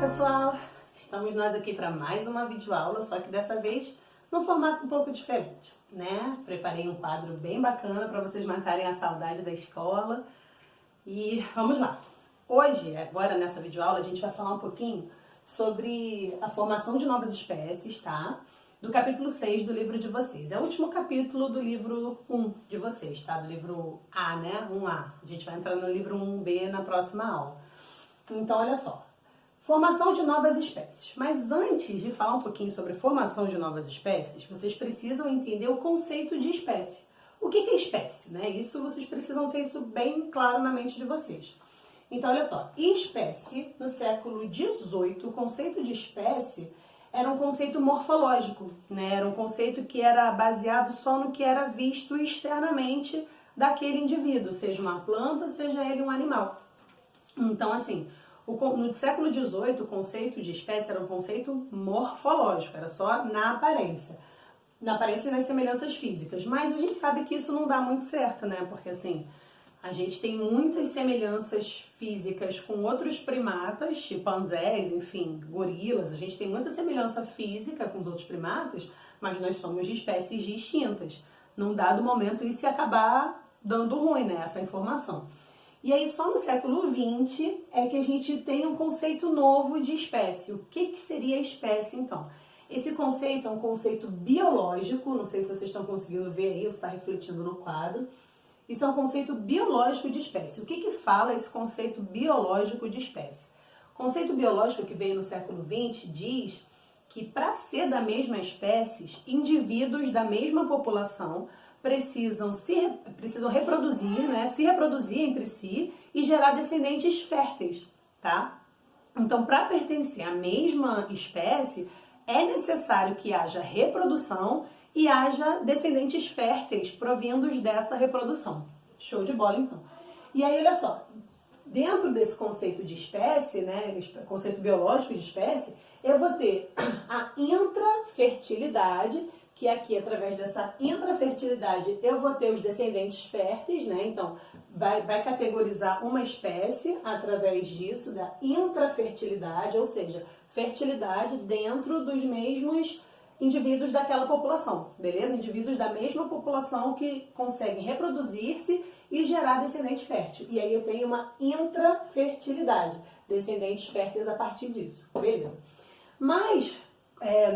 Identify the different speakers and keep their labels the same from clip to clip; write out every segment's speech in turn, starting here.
Speaker 1: pessoal, estamos nós aqui para mais uma videoaula, só que dessa vez num formato um pouco diferente, né? Preparei um quadro bem bacana para vocês matarem a saudade da escola e vamos lá. Hoje, agora nessa videoaula, a gente vai falar um pouquinho sobre a formação de novas espécies, tá? Do capítulo 6 do livro de vocês. É o último capítulo do livro 1 de vocês, tá? Do livro A, né? 1A. A gente vai entrar no livro 1B na próxima aula. Então, olha só. Formação de novas espécies. Mas antes de falar um pouquinho sobre formação de novas espécies, vocês precisam entender o conceito de espécie. O que é espécie, né? Isso vocês precisam ter isso bem claro na mente de vocês. Então, olha só. Espécie, no século XVIII, o conceito de espécie era um conceito morfológico, né? Era um conceito que era baseado só no que era visto externamente daquele indivíduo, seja uma planta, seja ele um animal. Então, assim, no século XVIII, o conceito de espécie era um conceito morfológico, era só na aparência e nas semelhanças físicas. Mas a gente sabe que isso não dá muito certo, né? Porque, assim, a gente tem muitas semelhanças físicas com outros primatas, chimpanzés, enfim, gorilas. A gente tem muita semelhança física com os outros primatas, mas nós somos de espécies distintas. Num dado momento, isso ia acabar dando ruim, né? Essa informação. E aí, só no século XX é que a gente tem um conceito novo de espécie. O que seria espécie, então? Esse conceito é um conceito biológico, não sei se vocês estão conseguindo ver aí, ou se está refletindo no quadro. Isso é um conceito biológico de espécie. O que fala esse conceito biológico de espécie? O conceito biológico que veio no século XX diz que para ser da mesma espécie, indivíduos da mesma população precisam reproduzir, né, se reproduzir entre si e gerar descendentes férteis, tá? Então, para pertencer à mesma espécie, é necessário que haja reprodução e haja descendentes férteis provindos dessa reprodução. Show de bola, então. E aí, olha só, dentro desse conceito de espécie, né, conceito biológico de espécie, eu vou ter a intrafertilidade, que aqui, através dessa intrafertilidade, eu vou ter os descendentes férteis, né? Então, vai categorizar uma espécie através disso, da intrafertilidade, ou seja, fertilidade dentro dos mesmos indivíduos daquela população, beleza? Indivíduos da mesma população que conseguem reproduzir-se e gerar descendente fértil. E aí eu tenho uma intrafertilidade, descendentes férteis a partir disso, beleza? Mas,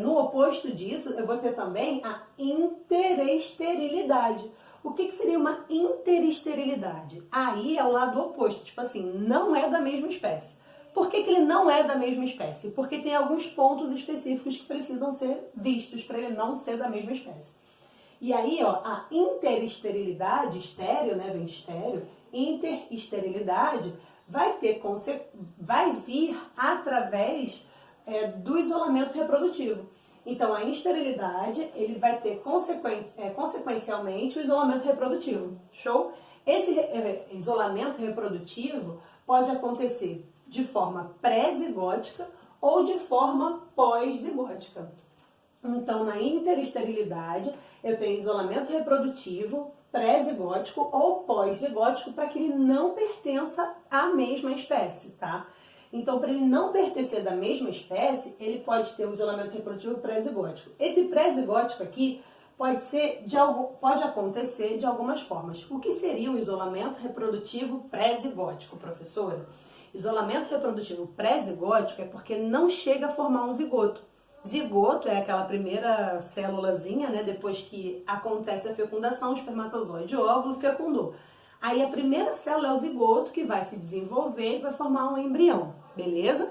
Speaker 1: no oposto disso, eu vou ter também a interesterilidade. O que seria uma interesterilidade? Aí é o lado oposto, tipo assim, não é da mesma espécie. Por que ele não é da mesma espécie? Porque tem alguns pontos específicos que precisam ser vistos para ele não ser da mesma espécie. E aí, ó, a interesterilidade, estéreo, né, vem de estéreo, interesterilidade vai vir através do isolamento reprodutivo. Então, a esterilidade, ele vai ter consequencialmente o isolamento reprodutivo. Show? Esse isolamento reprodutivo pode acontecer de forma pré-zigótica ou de forma pós-zigótica. Então, na interesterilidade, eu tenho isolamento reprodutivo pré-zigótico ou pós-zigótico para que ele não pertença à mesma espécie, tá? Então, para ele não pertencer da mesma espécie, ele pode ter um isolamento reprodutivo pré-zigótico. Esse pré-zigótico aqui pode acontecer de algumas formas. O que seria o isolamento reprodutivo pré-zigótico, professora? Isolamento reprodutivo pré-zigótico é porque não chega a formar um zigoto. Zigoto é aquela primeira célulazinha, né? Depois que acontece a fecundação, o espermatozoide óvulo fecundou. Aí a primeira célula é o zigoto, que vai se desenvolver e vai formar um embrião, beleza?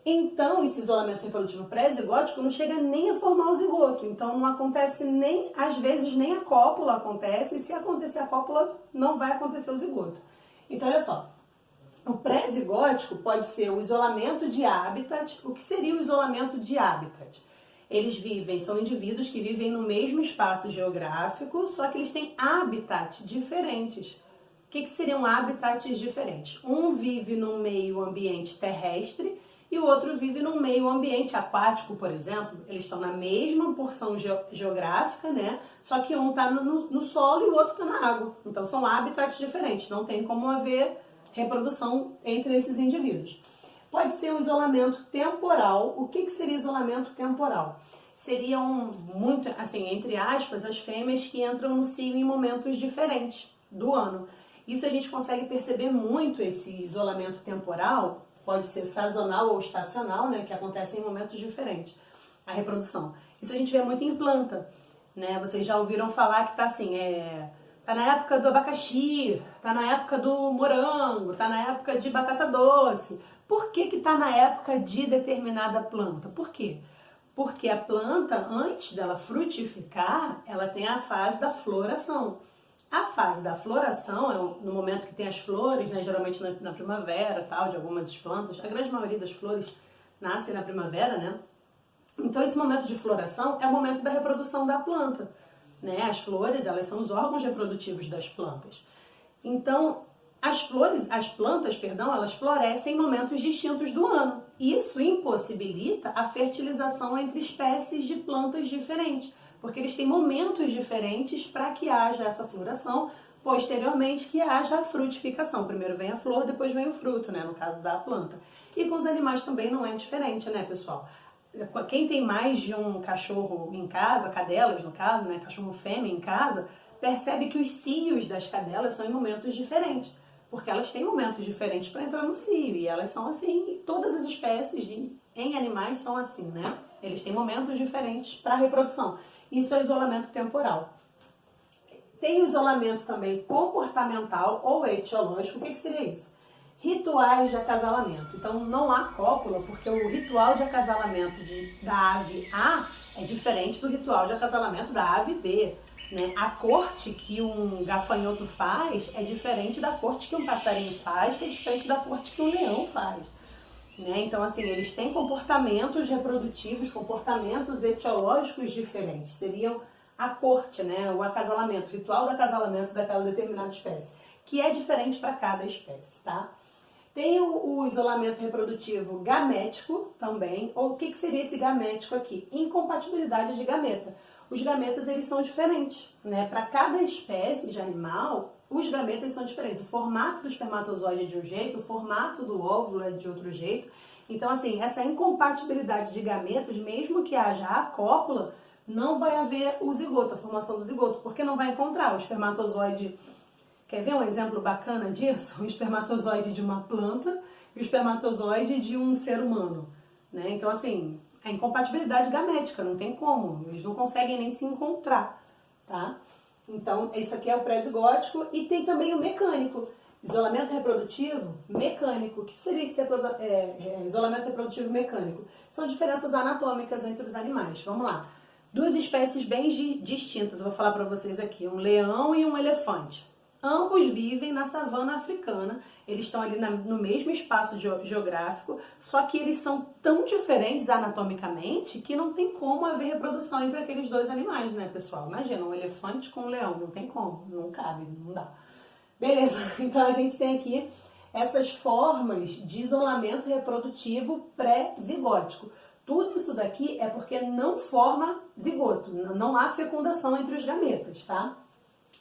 Speaker 1: Então, esse isolamento reprodutivo pré-zigótico não chega nem a formar o zigoto. Então, não acontece nem, às vezes, nem a cópula acontece. E se acontecer a cópula, não vai acontecer o zigoto. Então, olha só. O pré-zigótico pode ser o isolamento de habitat. O que seria o isolamento de habitat? São indivíduos que vivem no mesmo espaço geográfico, só que eles têm habitats diferentes. O que seriam habitats diferentes? Um vive num meio ambiente terrestre e o outro vive num meio ambiente aquático, por exemplo. Eles estão na mesma porção geográfica, né? Só que um está no solo e o outro está na água. Então, são habitats diferentes, não tem como haver reprodução entre esses indivíduos. Pode ser um isolamento temporal. O que seria isolamento temporal? Seriam muito, assim, entre aspas, as fêmeas que entram no cio em momentos diferentes do ano. Isso a gente consegue perceber muito, esse isolamento temporal, pode ser sazonal ou estacional, né, que acontece em momentos diferentes, a reprodução. Isso a gente vê muito em planta, né? Vocês já ouviram falar que tá assim, tá na época do abacaxi, tá na época do morango, tá na época de batata doce. Por que que tá na época de determinada planta? Por quê? Porque a planta, antes dela frutificar, ela tem a fase da floração. A fase da floração é no momento que tem as flores, né, geralmente na primavera, tal, de algumas plantas. A grande maioria das flores nascem na primavera, né? Então esse momento de floração é o momento da reprodução da planta, né? As flores, elas são os órgãos reprodutivos das plantas. Então, as plantas, perdão, elas florescem em momentos distintos do ano. Isso impossibilita a fertilização entre espécies de plantas diferentes, porque eles têm momentos diferentes para que haja essa floração, posteriormente que haja a frutificação. Primeiro vem a flor, depois vem o fruto, né, no caso da planta. E com os animais também não é diferente, né, pessoal? Quem tem mais de um cachorro em casa, cadelas no caso, né, cachorro fêmea em casa, percebe que os cios das cadelas são em momentos diferentes, porque elas têm momentos diferentes para entrar no cio, e elas são assim, e todas as espécies em animais são assim, né? Eles têm momentos diferentes para a reprodução. Isso é o isolamento temporal. Tem o isolamento também comportamental ou etiológico. O que seria isso? Rituais de acasalamento. Então, não há cópula, porque o ritual de acasalamento da ave A é diferente do ritual de acasalamento da ave B. Né? A corte que um gafanhoto faz é diferente da corte que um passarinho faz, que é diferente da corte que um leão faz. Né? Então, assim, eles têm comportamentos reprodutivos, comportamentos etiológicos diferentes. Seriam a corte, né? O acasalamento, o ritual do acasalamento daquela determinada espécie, que é diferente para cada espécie, tá? Tem o isolamento reprodutivo gamético também. Ou o que seria esse gamético aqui? Incompatibilidade de gameta. Os gametas, eles são diferentes, né? Para cada espécie de animal, os gametas são diferentes. O formato do espermatozoide é de um jeito, o formato do óvulo é de outro jeito. Então, assim, essa incompatibilidade de gametas, mesmo que haja a cópula, não vai haver o zigoto, a formação do zigoto, porque não vai encontrar o espermatozoide. Quer ver um exemplo bacana disso? O espermatozoide de uma planta e o espermatozoide de um ser humano, né? Então, assim, é incompatibilidade gamética, não tem como, eles não conseguem nem se encontrar, tá? Então, isso aqui é o pré-zigótico. E tem também o mecânico, isolamento reprodutivo mecânico. O que seria esse isolamento reprodutivo mecânico? São diferenças anatômicas entre os animais. Vamos lá. Duas espécies bem distintas, eu vou falar para vocês aqui, um leão e um elefante. Ambos vivem na savana africana, eles estão ali no mesmo espaço geográfico, só que eles são tão diferentes anatomicamente que não tem como haver reprodução entre aqueles dois animais, né, pessoal? Imagina, um elefante com um leão, não tem como, não cabe, não dá. Beleza, então a gente tem aqui essas formas de isolamento reprodutivo pré-zigótico. Tudo isso daqui é porque não forma zigoto, não há fecundação entre os gametas, tá?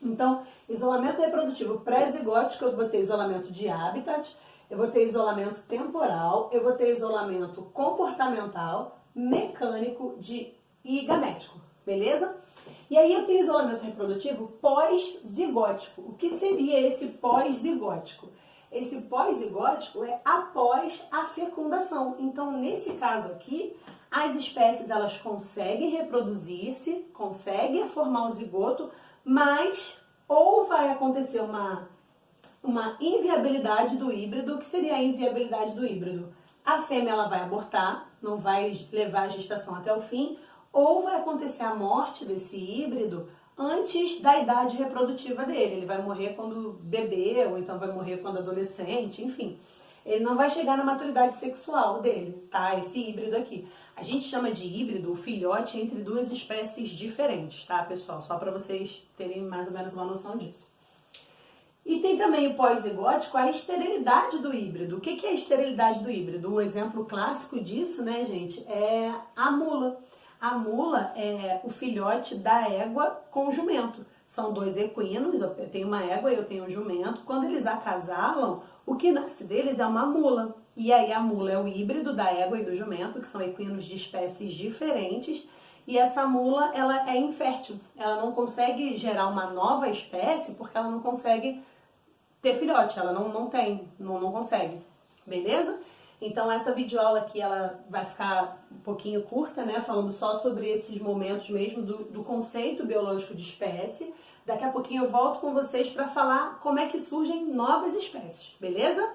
Speaker 1: Então, isolamento reprodutivo pré-zigótico, eu vou ter isolamento de habitat, eu vou ter isolamento temporal, eu vou ter isolamento comportamental, mecânico e gamético, beleza? E aí eu tenho isolamento reprodutivo pós-zigótico. O que seria esse pós-zigótico? Esse pós-zigótico é após a fecundação. Então, nesse caso aqui, as espécies elas conseguem reproduzir-se, conseguem formar o zigoto, mas ou vai acontecer uma inviabilidade do híbrido. O que seria a inviabilidade do híbrido? A fêmea ela vai abortar, não vai levar a gestação até o fim, ou vai acontecer a morte desse híbrido antes da idade reprodutiva dele. Ele vai morrer quando bebê, ou então vai morrer quando adolescente, enfim. Ele não vai chegar na maturidade sexual dele, tá? Esse híbrido aqui. A gente chama de híbrido o filhote entre duas espécies diferentes, tá, pessoal? Só para vocês terem mais ou menos uma noção disso. E tem também o pós-zigótico, a esterilidade do híbrido. O que é a esterilidade do híbrido? O exemplo clássico disso, né, gente, é a mula. A mula é o filhote da égua com o jumento. São dois equinos, eu tenho uma égua e eu tenho um jumento. Quando eles acasalam, o que nasce deles é uma mula. E aí a mula é o híbrido da égua e do jumento, que são equinos de espécies diferentes. E essa mula, ela é infértil. Ela não consegue gerar uma nova espécie porque ela não consegue ter filhote. Ela não consegue. Beleza? Então essa videoaula aqui, ela vai ficar um pouquinho curta, né? Falando só sobre esses momentos mesmo do conceito biológico de espécie. Daqui a pouquinho eu volto com vocês para falar como é que surgem novas espécies. Beleza?